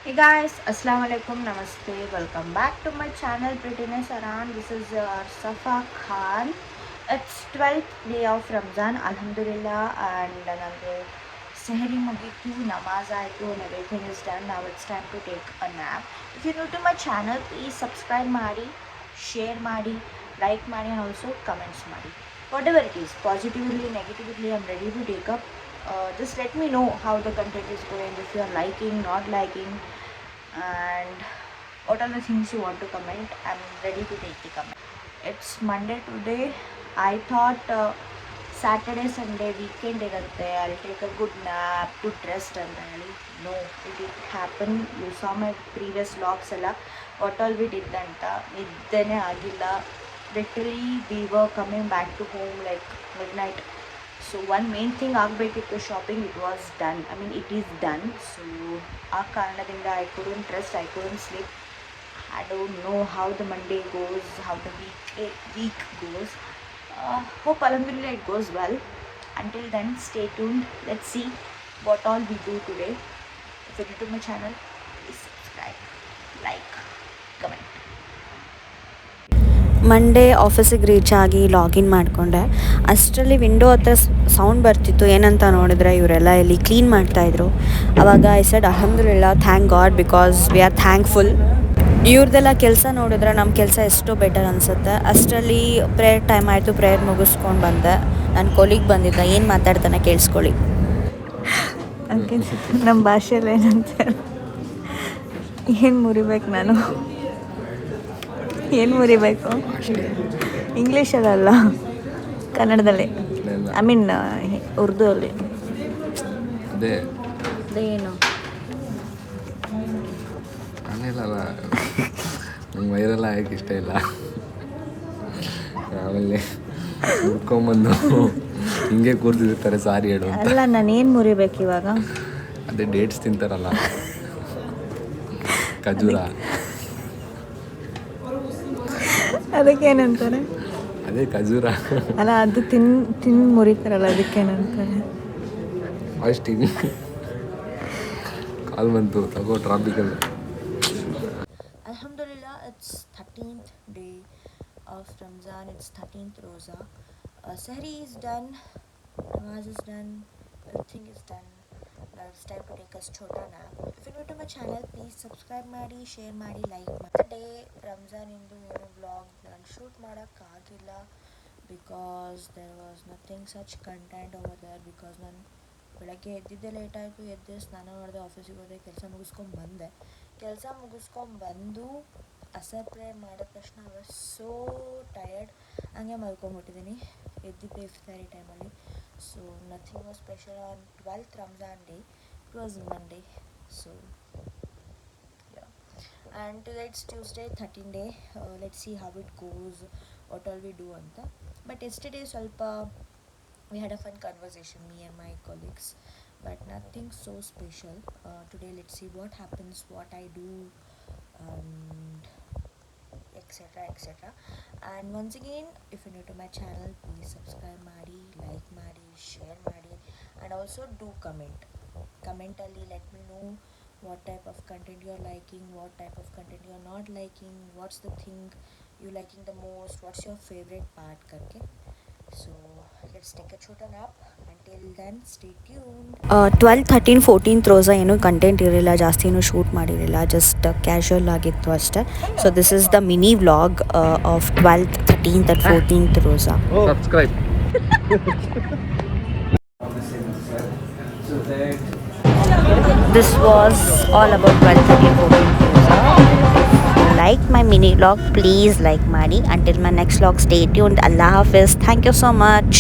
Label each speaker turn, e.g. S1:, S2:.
S1: Hey guys, Assalamu alaikum, Namaste, welcome back to my channel Prettiness Around. This is Safa Khan. It's 12th day of Ramzan, Alhamdulillah, and nandu Sehri mugitu, namaz aitu, and everything is done. Now it's time to take a nap. If you're new to my channel, please subscribe Madi, share Madi, like Madi, and also comments Madi. Whatever it is, positively, negatively, I'm ready to take up. Just let me know how the content is going, if you are liking, not liking, and what are the things you want to comment. I'm ready to take the comment. It's Monday today. I thought Saturday, Sunday, weekend irutte. I'll take a good nap, good rest and really. No, it didn't happen. You saw my previous vlogs alla. What all we did anta niddene agilla. Literally we were coming back to home like midnight. So one main thing ಆಗಬೇಕಿತ್ತು shopping, it was done. I mean it is done. So ಆ ಕಾರಣದಿಂದ I couldn't rest, I couldn't sleep. I don't know how the Monday goes, how the week goes. Hope alhamdulillah it goes well. Until then, stay tuned. Let's see what all we do today. If you're new to my channel, please subscribe, like, comment.
S2: Monday ಆಫೀಸಿಗೆ reach ಆಗಿ login ಮಾಡಿಕೊಂಡೆ. ಅಷ್ಟರಲ್ಲಿ window ಹತ್ರ sound ಬರ್ತಿತ್ತು. ಏನಂತ ನೋಡಿದ್ರೆ ಇವರೆಲ್ಲ ಇಲ್ಲಿ ಕ್ಲೀನ್ ಮಾಡ್ತಾಯಿದ್ರು. ಆವಾಗ ಐ ಸೆಡ್ ಅಲ್ಹಮ್ದುಲಿಲ್ಲಾ, thank God, because we are thankful. ಇವ್ರದ್ದೆಲ್ಲ ಕೆಲಸ ನೋಡಿದ್ರೆ ನಮ್ಮ ಕೆಲಸ ಎಷ್ಟೋ ಬೆಟರ್ ಅನಿಸುತ್ತೆ. ಅಷ್ಟರಲ್ಲಿ ಪ್ರೇಯರ್ ಟೈಮ್ ಆಯಿತು, ಪ್ರೇಯರ್ ಮುಗಿಸ್ಕೊಂಡು ಬಂದೆ. ನನ್ನ ಕೊಲಿಗ್ ಬಂದಿದ್ದ, ಏನು ಮಾತಾಡ್ತಾನೆ ಕೇಳಿಸ್ಕೊಳ್ಳಿ.
S1: ನಮ್ಮ ಭಾಷೆಯಲ್ಲಿ ಏನಂತಾರೆ, ಏನು ಮುರಿಬೇಕು ನಾನು, ಏನು ಮುರಿಬೇಕು, ಇಂಗ್ಲೀಷಲ್ಲ, ಕನ್ನಡದಲ್ಲಿ, ಐ ಮೀನ್ ಉರ್ದು ಅಲ್ಲಿ. ಅದೇನು
S3: ನಂಗೆ ವೈರಲ್ ಆಗಕ್ಕೆ ಇಷ್ಟ ಇಲ್ಲ. ಆಮೇಲೆ ಹುಡ್ಕೊಂಬಂದು ಹಿಂಗೆ ಕೂರ್ತಿರ್ತಾರೆ ಸಾರಿ ಹೇಳು ಅಂತ.
S1: ಅಲ್ಲ, ನಾನೇನು ಮುರಿಬೇಕು ಇವಾಗ?
S3: ಅದೇ ಡೇಟ್ಸ್ ತಿಂತಾರಲ್ಲ, ಖಜೂರ,
S1: ಅದಕ್ಕೇನಂತಾರೆ?
S3: ಅದೇ ಖಜೂರ
S1: ಅಲ್ಲ, ಅದು ತಿನ್ ಮುರಿತಾರಲ್ಲ, ಅದಕ್ಕೇನಂತಾರೆ?
S3: ಅಷ್ಟು ಕಾಲ್ ಬಂತು ತಗೋ ಟ್ರಾಫಿಕಲ್ಲಿ.
S2: Alhamdulillah, it's 13th day of Ramzan, it's 13th Roza. Sahri is done, namaz is done, everything is done. Now it's time to take a chota nap. If you're new to my channel, please subscribe ಮಾಡಿ, share ಮಾಡಿ, like ಮಾಡಿ. Today Ramzan ಇಂದು ಏನು vlog ನಾನು shoot ಮಾಡೋಕ್ಕಾಗಿಲ್ಲ, because there was nothing such content over there. Because ನಾನು ಬೆಳಗ್ಗೆ ಎದ್ದಿದ್ದೆ late ಆಯಿತು, ಎದ್ದೆ ಸ್ನಾನ ಮಾಡಿದೆ, ಆಫೀಸಿಗೆ ಹೋದೆ, ಕೆಲಸ ಮುಗಿಸ್ಕೊಂಡ್ಬಂದು ಅಸರ್ ಪ್ರೇಯರ್ ಮಾಡಿದ ತಕ್ಷಣ ಐ ವಾಸ್ ಸೋ ಟಯರ್ಡ್. ಹಂಗೆ ಮಲ್ಕೊಂಡ್ಬಿಟ್ಟಿದ್ದೀನಿ. ಎದ್ದಿದ್ದೆ ಇಫ್ತಾರಿ ಟೈಮಲ್ಲಿ. So nothing was special on 12th Ramzan day. It was Monday. So and today it's Tuesday, 13th day. Let's see how it goes, what all we do ಅಂತ. But yesterday ಸ್ವಲ್ಪ we had a fun conversation, me and my colleagues, but nothing so special. Today let's see what happens, what I do, and etc etc. And once again, if you're new to my channel, please subscribe madi, like madi, share madi, and also do comment ali. Let me know what type of content you're liking, what type of content you're not liking, what's the thing you liking the most, what's your favorite part karke. So let's take a chota nap. Until then, stay tuned. 12, 13, 14th Rosa ಏನೂ content ಇರಲಿಲ್ಲ, ಜಾಸ್ತಿ ಏನೂ shoot ಮಾಡಿರಲಿಲ್ಲ, just casual ಆಗಿತ್ತು ಅಷ್ಟೇ. So this is the mini vlog of 12th, 13th and 14th Rosa.
S3: Subscribe.
S2: This was all about 12, 13, 14th Rosa. Like my mini vlog, please like ಮಾಡಿ. Until my next vlog, stay tuned. Allah Hafiz. Thank you so much.